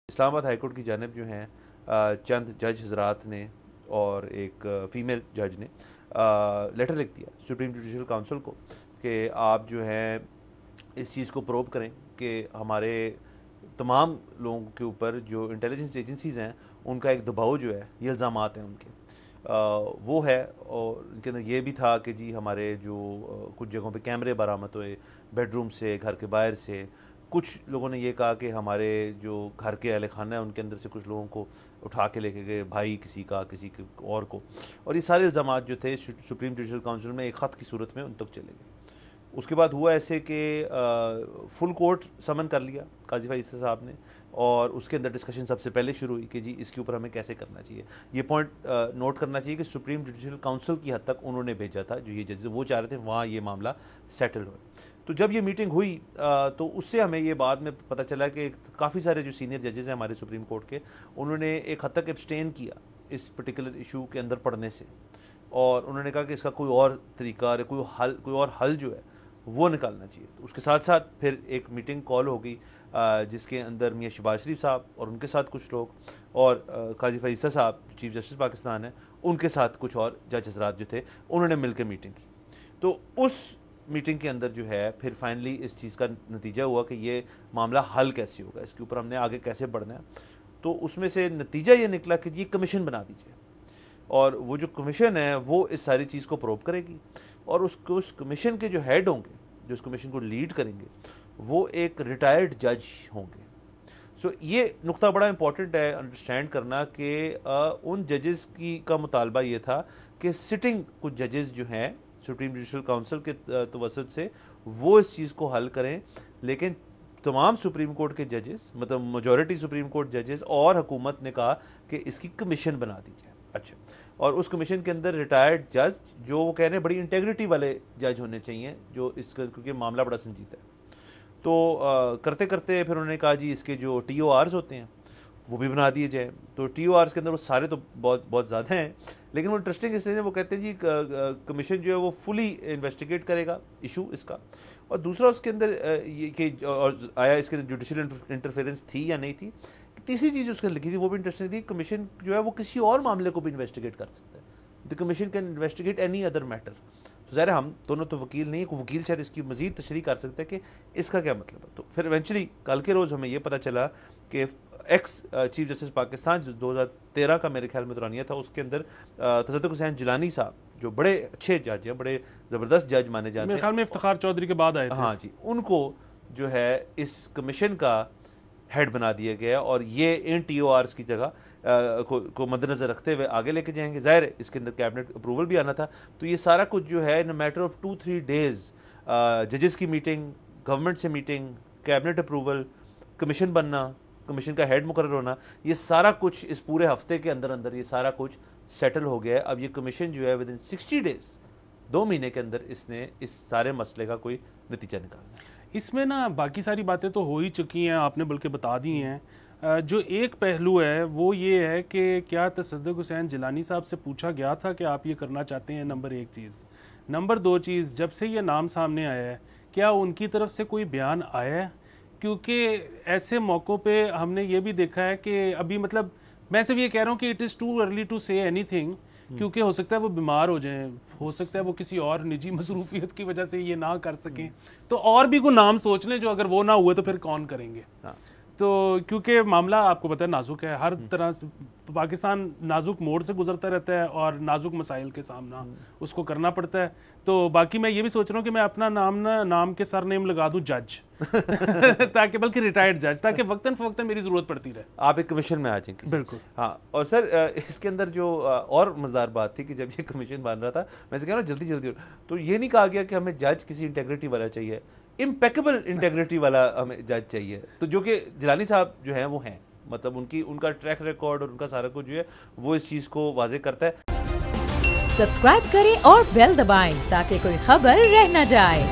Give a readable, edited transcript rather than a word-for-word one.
اسلام آباد high court کی جانب جو ہیں چند جج حضرات نے اور ایک فیمیل جج نے لیٹر لکھ دیا سپریم جوڈیشل کونسل کو کہ آپ جو ہیں اس چیز کو پروب کریں کہ ہمارے تمام لوگوں کے اوپر جو انٹیلیجنس ایجنسیز ہیں ان کا ایک دباؤ جو ہے، یہ الزامات ہیں ان کے وہ ہے، اور ان کے اندر یہ بھی تھا کہ جی ہمارے جو کچھ جگہوں پہ کیمرے برآمد ہوئے، بیڈ روم سے، گھر کے باہر سے. کچھ لوگوں نے یہ کہا کہ ہمارے جو گھر کے اہل خانہ ہیں ان کے اندر سے کچھ لوگوں کو اٹھا کے لے کے گئے، بھائی کسی کا، کسی اور کو، اور یہ سارے الزامات جو تھے سپریم جوڈیشل کونسل میں ایک خط کی صورت میں ان تک چلے گئے. اس کے بعد ہوا ایسے کہ فل کورٹ سمن کر لیا قاضی فائز صاحب نے، اور اس کے اندر ڈسکشن سب سے پہلے شروع ہوئی کہ جی اس کے اوپر ہمیں کیسے کرنا چاہیے. یہ پوائنٹ نوٹ کرنا چاہیے کہ سپریم جوڈیشل کونسل کی حد تک انہوں نے بھیجا تھا، جو یہ ججز وہ چاہ رہے تھے وہاں یہ معاملہ سیٹل ہو. تو جب یہ میٹنگ ہوئی تو اس سے ہمیں یہ بعد میں پتہ چلا کہ کافی سارے جو سینئر ججز ہیں ہمارے سپریم کورٹ کے، انہوں نے ایک حد تک ایبسٹین کیا اس پرٹیکولر ایشو کے اندر پڑھنے سے، اور انہوں نے کہا کہ اس کا کوئی اور طریقہ، کوئی اور حل جو ہے وہ نکالنا چاہیے. اس کے ساتھ ساتھ پھر ایک میٹنگ کال ہو گئی جس کے اندر میاں شہباز شریف صاحب اور ان کے ساتھ کچھ لوگ، اور قاضی فائز صاحب چیف جسٹس پاکستان ہیں، ان کے ساتھ کچھ اور جج حضرات جو تھے، انہوں نے مل کے میٹنگ کی. تو اس میٹنگ کے اندر جو ہے پھر فائنلی اس چیز کا نتیجہ ہوا کہ یہ معاملہ حل کیسے ہوگا، اس کے اوپر ہم نے آگے کیسے بڑھنا ہے. تو اس میں سے نتیجہ یہ نکلا کہ یہ کمیشن بنا دیجیے، اور وہ جو کمیشن ہے وہ اس ساری چیز کو پروب کرے گی، اور اس کمیشن کے جو ہیڈ ہوں گے، جو اس کمیشن کو لیڈ کریں گے، وہ ایک ریٹائرڈ جج ہوں گے. سو یہ نقطہ بڑا امپورٹنٹ ہے انڈرسٹینڈ کرنا کہ ان ججز کا مطالبہ یہ تھا کہ سٹنگ کچھ ججز جو ہیں سپریم جوڈیشل کونسل کے توسط سے وہ اس چیز کو حل کریں، لیکن تمام سپریم کورٹ کے ججز، مطلب میجورٹی سپریم کورٹ ججز اور حکومت نے کہا کہ اس کی کمیشن بنا دی جائے. اچھا، اور اس کمیشن کے اندر ریٹائرڈ جج جو وہ کہہ رہے ہیں بڑی انٹیگریٹی والے جج ہونے چاہیے، جو اس کا کیونکہ معاملہ بڑا سنجیدہ ہے. تو کرتے کرتے پھر انہوں نے کہا جی اس کے جو ٹی او آرز ہوتے ہیں وہ بھی بنا دیے جائیں. تو ٹی او آرز کے اندر وہ سارے تو بہت زیادہ ہیں، لیکن وہ انٹرسٹنگ اس لیے وہ کہتے ہیں جی کمیشن جو ہے وہ فلی انویسٹیگیٹ کرے گا ایشو اس کا. اور دوسرا اس کے اندر یہ کہ آیا اس کے اندر جوڈیشل انٹرفیرنس تھی یا نہیں تھی. تیسری چیز اس کے لکھی تھی وہ بھی انٹرسٹنگ تھی، کمیشن جو ہے وہ کسی اور معاملے کو بھی انویسٹیگیٹ کر سکتا ہے. The commission can investigate any other matter. تو ظاہر ہم دونوں تو وکیل نہیں ہیں، کوئی وکیل شاید اس کی مزید تشریح کر سکتا ہے کہ اس کا کیا مطلب ہے. تو پھر ایونچولی کل کے روز ہمیں یہ پتہ چلا کہ ایکس چیف جسٹس پاکستان جو 2013 کا میرے خیال میں دورانیہ تھا، اس کے اندر تصدق حسین جیلانی صاحب جو بڑے اچھے جج ہیں، بڑے زبردست جج مانے جاتے ہیں، میرے خیال میں افتخار چودھری کے بعد آئے تھے، ہاں جی، ان کو جو ہے اس کمیشن کا ہیڈ بنا دیا گیا، اور یہ ان ٹی او آرز کی جگہ کو مد نظر رکھتے ہوئے آگے لے کے جائیں گے. ظاہر ہے اس کے اندر کیبنٹ اپروول بھی آنا تھا. تو یہ سارا کچھ جو ہے ان میٹر آف 2-3 days ججز کی میٹنگ، گورنمنٹ سے میٹنگ، کیبنٹ اپروول، کمیشن بننا، کمیشن کا ہیڈ مقرر ہونا، یہ سارا کچھ اس پورے ہفتے کے اندر یہ سارا کچھ سیٹل ہو گیا ہے. اب یہ کمیشن جو ہے ود ان 60 days، 2 مہینے کے اندر اس نے اس سارے مسئلے کا کوئی نتیجہ نکالنا ہے. اس میں نا باقی ساری باتیں تو ہو ہی چکی ہیں، آپ نے بلکہ بتا دی ہیں. جو ایک پہلو ہے وہ یہ ہے کہ کیا تصدق حسین جیلانی صاحب سے پوچھا گیا تھا کہ آپ یہ کرنا چاہتے ہیں؟ نمبر 1 چیز. نمبر 2 چیز، جب سے یہ نام سامنے آیا ہے کیا ان کی طرف سے کوئی بیان آیا ہے؟ کیونکہ ایسے موقعوں پہ ہم نے یہ بھی دیکھا ہے کہ ابھی مطلب میں صرف یہ کہہ رہا ہوں کہ it is too early to say anything, کیونکہ ہو سکتا ہے وہ بیمار ہو جائیں، ہو سکتا ہے وہ کسی اور نجی مصروفیت کی وجہ سے یہ نہ کر سکیں، تو اور بھی کوئی نام سوچ لیں جو اگر وہ نہ ہوئے تو پھر کون کریں گے. تو کیونکہ معاملہ آپ کو پتہ ہے نازک ہے، ہر طرح سے پاکستان نازک موڑ سے گزرتا رہتا ہے اور نازک مسائل کے سامنا اس کو کرنا پڑتا ہے. تو باقی میں یہ بھی سوچ رہا ہوں کہ میں اپنا نام کے سر نیم لگا دوں جج تاکہ بلکہ ریٹائرڈ جج، تاکہ وقتاً فوقتاً میری ضرورت پڑتی رہے. آپ ایک کمیشن میں آ جائیں گے. بالکل. ہاں، اور سر اس کے اندر جو اور مزدار بات تھی کہ جب یہ کمیشن بن رہا تھا، میں سے کہہ رہا ہوں جلدی تو یہ نہیں کہا گیا کہ ہمیں جج کسی انٹیگریٹی والا چاہیے، امپیکیبل انٹیگریٹی والا ہمیں جج چاہیے. تو جو کہ جیلانی صاحب جو ہیں وہ ہیں، مطلب ان کا ٹریک ریکارڈ اور ان کا سارا کچھ جو ہے وہ اس چیز کو واضح کرتا ہے. سبسکرائب کریں اور بیل دبائیں تاکہ کوئی خبر رہ نہ جائے.